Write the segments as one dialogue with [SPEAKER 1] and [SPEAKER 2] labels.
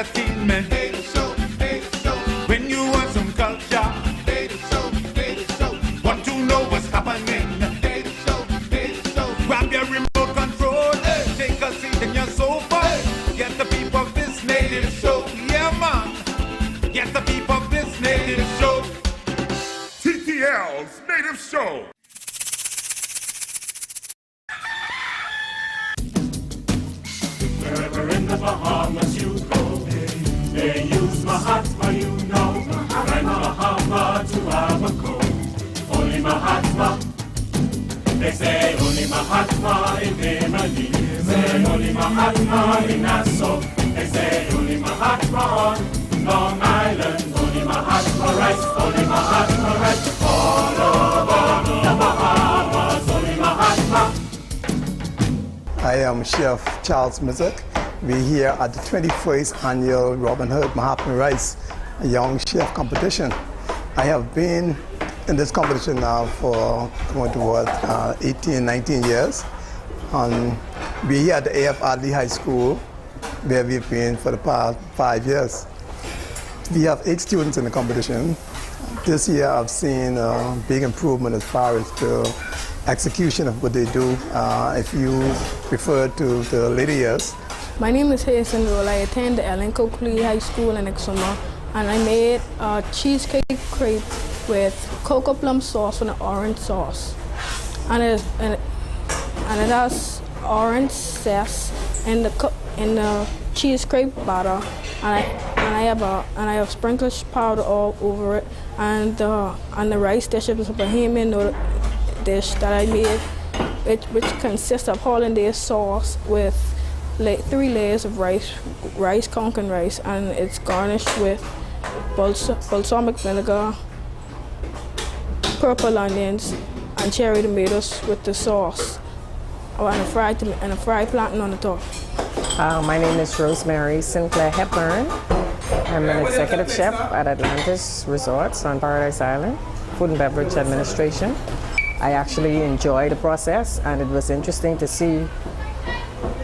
[SPEAKER 1] entertainment. When you want some culture, want to know what's happening. Grab your remote control, take a seat in your sofa. Get the peep of this native show. Yeah, man. Get the peep of this native show.
[SPEAKER 2] TTL's Native Show.
[SPEAKER 3] Wherever in the Bahamas you go, they use Mahatma, you know. From Bahama to Abaco, only Mahatma. They say only Mahatma in Emily. Say only Mahatma in Nassau. They say only Mahatma on Long Island. Only Mahatma rights, only Mahatma rights. All over the Bahamas, only Mahatma.
[SPEAKER 4] I am Chef Charles Mizik. We're here at the 21st annual Robin Hood Mahatma Rice Young Chef Competition. I have been in this competition now for going to 18, 19 years. We're here at the A.F. Adley High School, where we've been for the past 5 years. We have 8 students in the competition. This year I've seen a big improvement as far as the execution of what they do. If you refer to the later years.
[SPEAKER 5] My name is Hazen Roll. I attend the Ellen Coakley High School in Exuma, and I made a cheesecake crepe with cocoa plum sauce and an orange sauce. And it has orange zest in the cheese crepe batter, and I have sprinkles powder all over it, and the rice dish is a Bahamian dish that I made, which consists of hollandaise sauce with 3 layers of rice conkin rice, and it's garnished with balsamic vinegar, purple onions, and cherry tomatoes with the sauce, and a fried plantain on the top.
[SPEAKER 6] My name is Rosemary Sinclair Hepburn. I'm an executive chef at Atlantis Resorts on Paradise Island, Food and Beverage Administration. I actually enjoy the process, and it was interesting to see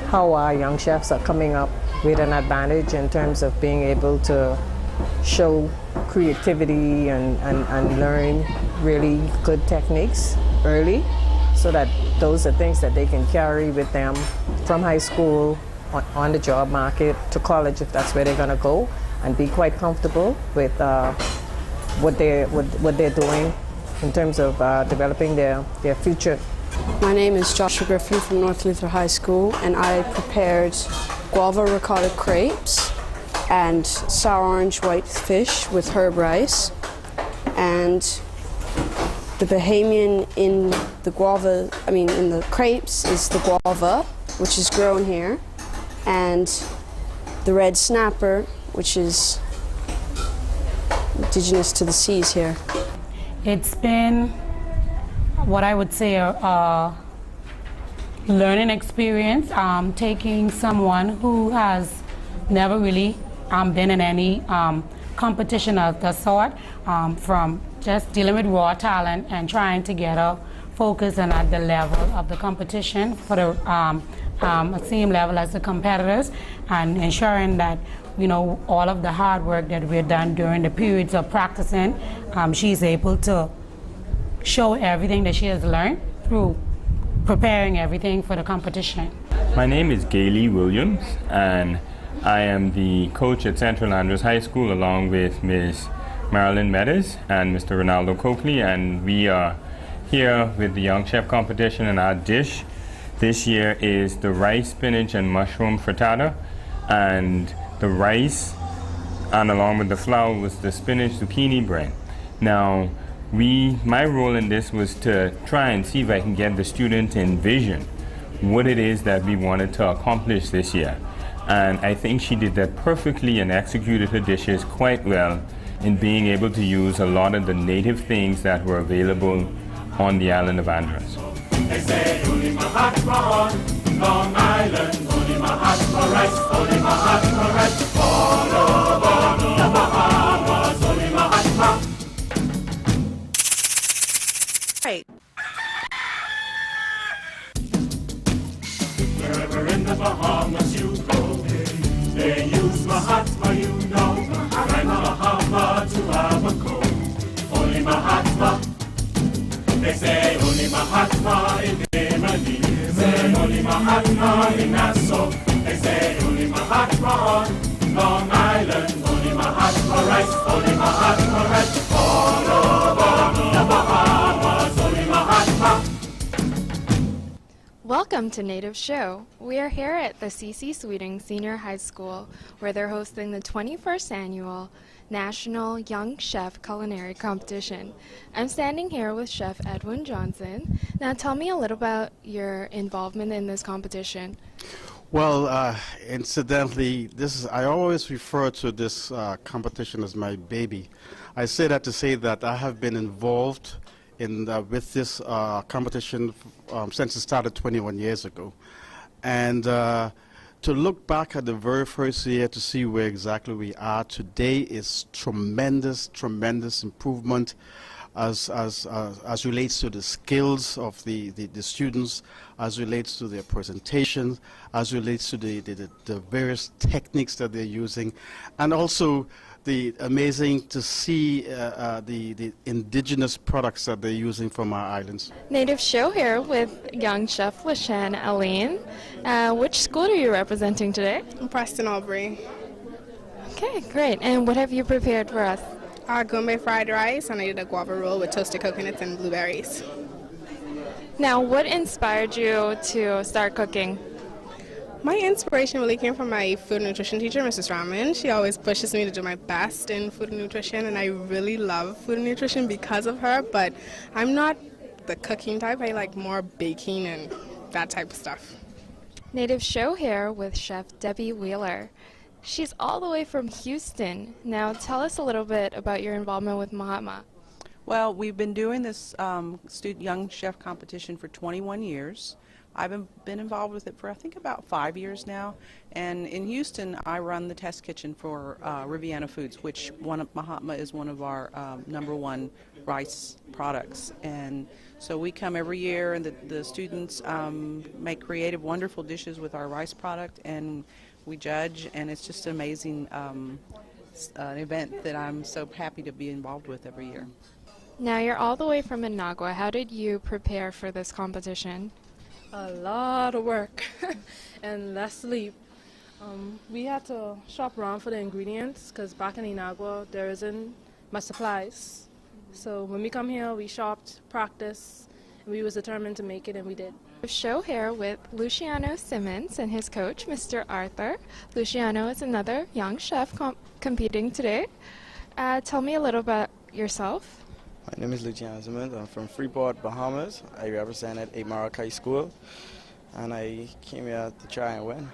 [SPEAKER 6] how our young chefs are coming up with an advantage in terms of being able to show creativity and learn really good techniques early, so that those are things that they can carry with them from high school on the job market to college, if that's where they're going to go, and be quite comfortable with what they're doing in terms of developing their future.
[SPEAKER 7] My name is Joshua Griffin from North Luther High School, and I prepared guava ricotta crepes and sour orange white fish with herb rice. And the Bahamian in the crepes is the guava, which is grown here, and the red snapper, which is indigenous to the seas here.
[SPEAKER 8] It's been what I would say a learning experience, taking someone who has never really been in any competition of the sort, from just dealing with raw talent and trying to get a focus and at the level of the competition for the same level as the competitors, and ensuring that all of the hard work that we've done during the periods of practicing, she's able to show everything that she has learned through preparing everything for the competition.
[SPEAKER 9] My name is Gailey Williams, and I am the coach at Central Andrews High School along with Ms. Marilyn Meadows and Mr. Ronaldo Coakley, and we are here with the Young Chef Competition, and our dish this year is the rice, spinach, and mushroom frittata. And the rice, and along with the flour, was the spinach zucchini bread. Now, my role in this was to try and see if I can get the student to envision what it is that we wanted to accomplish this year. And I think she did that perfectly and executed her dishes quite well in being able to use a lot of the native things that were available on the island of Andros.
[SPEAKER 3] They say only Mahatma on Long Island, only Mahatma rice, only Mahatma rice. All over the Bahamas, only Mahatma.
[SPEAKER 10] Right.
[SPEAKER 3] Wherever in the Bahamas you go, they use Mahatma, Mahatma in Yemeni. Say Holy Mahatma in Nassau. They say Holy Mahatma on Long Island. Holy Mahatma rice, Holy Mahatma rice. All over the Bahamas, Holy Mahatma.
[SPEAKER 2] Welcome to Native Show. We are here at the C.C. Sweeting Senior High School, where they're hosting the 21st Annual National Young Chef Culinary Competition. I'm standing here with Chef Edwin Johnson. Now tell me a little about your involvement in this competition.
[SPEAKER 10] Well, incidentally, I always refer to this competition as my baby. I say that to say that I have been involved with this competition since it started 21 years ago. And to look back at the very first year to see where exactly we are today is tremendous, tremendous improvement as relates to the skills of the students, as relates to their presentations, as relates to the various techniques that they're using, and also the amazing to see the indigenous products that they're using from our islands.
[SPEAKER 2] Native Show here with young chef LaShann Aline. Which school are you representing today?
[SPEAKER 11] Preston Aubrey.
[SPEAKER 2] Okay, great. And what have you prepared for us?
[SPEAKER 11] Gourmet fried rice, and I did a guava roll with toasted coconuts and blueberries.
[SPEAKER 2] Now, what inspired you to start cooking?
[SPEAKER 11] My inspiration really came from my food and nutrition teacher, Mrs. Raman. She always pushes me to do my best in food and nutrition, and I really love food and nutrition because of her, but I'm not the cooking type. I like more baking and that type of stuff.
[SPEAKER 2] Native Show here with Chef Debbie Wheeler. She's all the way from Houston. Now tell us a little bit about your involvement with Mahatma.
[SPEAKER 12] Well, we've been doing this young chef competition for 21 years. I've been involved with it for I think about 5 years now, and in Houston I run the test kitchen for Riviana Foods, which Mahatma is one of our #1 rice products, and so we come every year and the students make creative, wonderful dishes with our rice product, and we judge, and it's just an amazing an event that I'm so happy to be involved with every year.
[SPEAKER 2] Now you're all the way from Managua. How did you prepare for this competition?
[SPEAKER 13] A lot of work and less sleep. We had to shop around for the ingredients because back in Inagua there isn't much supplies. So when we come here, we shopped, practiced, and we was determined to make it, and we did.
[SPEAKER 2] Show here with Luciano Simmons and his coach, Mr. Arthur. Luciano is another young chef competing today. Tell me a little about yourself.
[SPEAKER 14] My name is Luciano Simmons. I'm from Freeport, Bahamas. I represented a Maracay school, and I came here to try and win.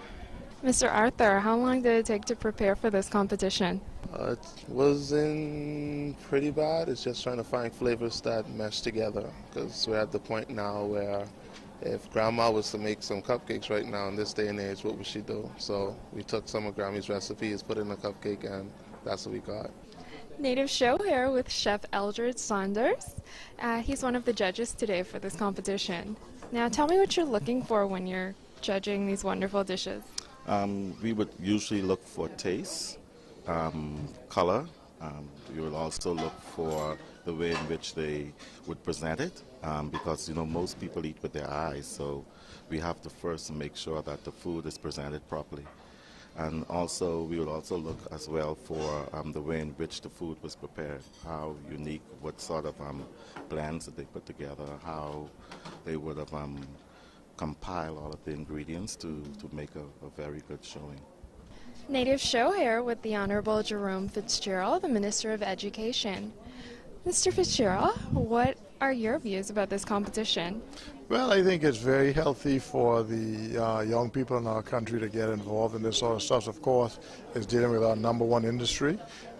[SPEAKER 2] Mr. Arthur, how long did it take to prepare for this competition?
[SPEAKER 15] It wasn't pretty bad. It's just trying to find flavors that mesh together, because we're at the point now where if Grandma was to make some cupcakes right now in this day and age, what would she do? So we took some of Grammy's recipes, put in a cupcake, and that's what we got.
[SPEAKER 2] Native Show here with Chef Eldred Saunders. He's one of the judges today for this competition. Now tell me what you're looking for when you're judging these wonderful dishes.
[SPEAKER 16] We would usually look for taste, color. We would also look for the way in which they would present it, because most people eat with their eyes, so we have to first make sure that the food is presented properly. And also, we will also look as well for the way in which the food was prepared, how unique, what sort of blends that they put together, how they would have compiled all of the ingredients to make a very good showing.
[SPEAKER 2] Native Show here with the Honorable Jerome Fitzgerald, the Minister of Education. Mr. Fitzgerald, what are your views about this competition?
[SPEAKER 17] Well, I think it's very healthy for the young people in our country to get involved in this sort of stuff. Of course, it's dealing with our #1 industry,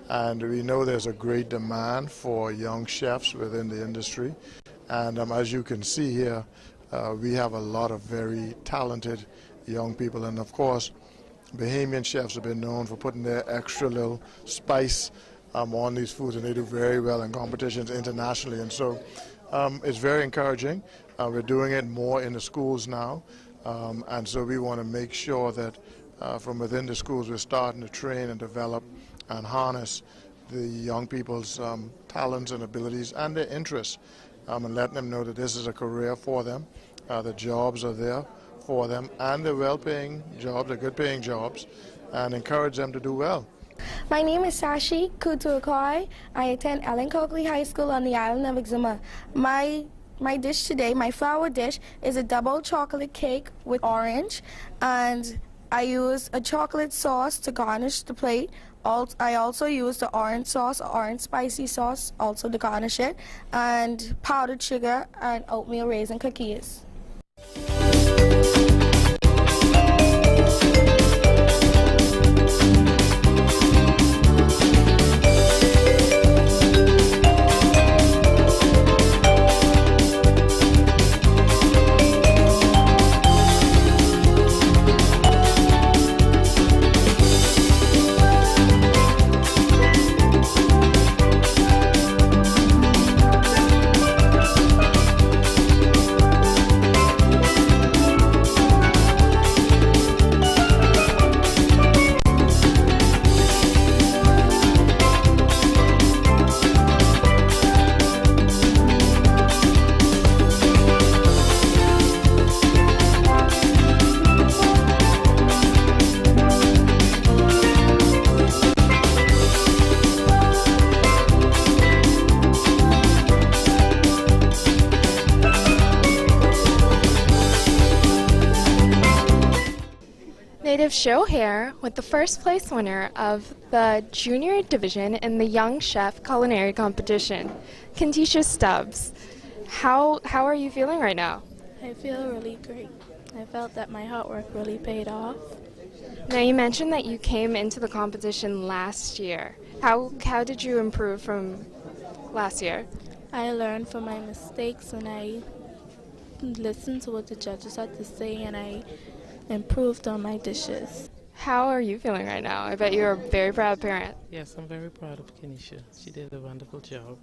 [SPEAKER 17] and we know there's a great demand for young chefs within the industry. And as you can see here, we have a lot of very talented young people. And of course, Bahamian chefs have been known for putting their extra little spice on these foods, and they do very well in competitions internationally. And so it's very encouraging. We're doing it more in the schools now, and so we want to make sure that from within the schools we're starting to train and develop and harness the young people's talents and abilities and their interests and letting them know that this is a career for them. The jobs are there for them, and they're well-paying jobs, they're good-paying jobs, and encourage them to do well.
[SPEAKER 18] My name is Sashi Kutuakoi. I attend Ellen Coakley High School on the island of Exuma. My dish today, my flour dish, is a double chocolate cake with orange, and I use a chocolate sauce to garnish the plate. I also use the orange sauce, orange spicy sauce, also to garnish it, and powdered sugar and oatmeal raisin cookies.
[SPEAKER 2] Native Show here with the first place winner of the junior division in the Young Chef Culinary Competition, Kentisha Stubbs. How are you feeling right now?
[SPEAKER 19] I feel really great. I felt that my hard work really paid off.
[SPEAKER 2] Now you mentioned that you came into the competition last year. How did you improve from last year?
[SPEAKER 19] I learned from my mistakes and I listened to what the judges had to say and I improved on my dishes.
[SPEAKER 2] How are you feeling right now? I bet you're a very proud parent.
[SPEAKER 20] Yes, I'm very proud of Kenisha. She did a wonderful job.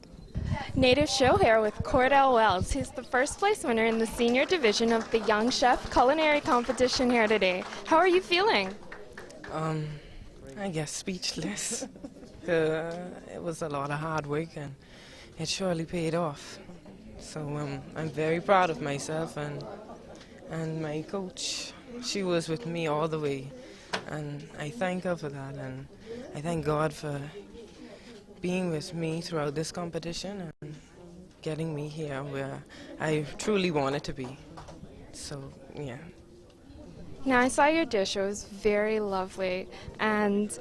[SPEAKER 2] Native Show here with Cordell Wells. He's the first place winner in the senior division of the Young Chef Culinary Competition here today. How are you feeling?
[SPEAKER 20] I guess speechless. It was a lot of hard work and it surely paid off. So I'm very proud of myself and my coach. She was with me all the way, and I thank her for that, and I thank God for being with me throughout this competition and getting me here where I truly wanted to be. So, yeah.
[SPEAKER 2] Now, I saw your dish. It was very lovely, and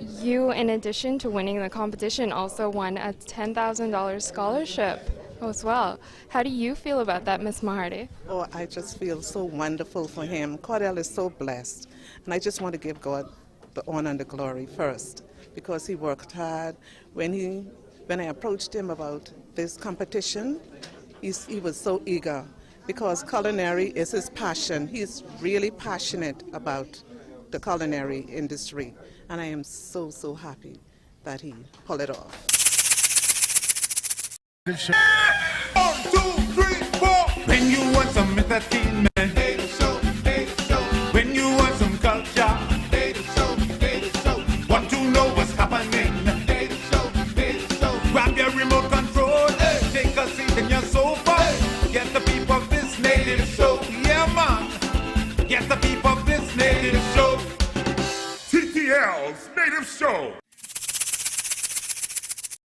[SPEAKER 2] you, in addition to winning the competition, also won a $10,000 scholarship as well. How do you feel about that, Miss Mahardy?
[SPEAKER 21] Oh, I just feel so wonderful for him. Cordell is so blessed. And I just want to give God the honor and the glory first because he worked hard. When I approached him about this competition, he was so eager because culinary is his passion. He's really passionate about the culinary industry. And I am so, so happy that he pulled it off.
[SPEAKER 1] 1, 2, 3, 4. When you want some entertainment, when you want some culture, want to know what's happening, grab your remote control, take a seat in your sofa, get the people of this native show. Yeah, man, get the people of this native show. TTL's Native Show.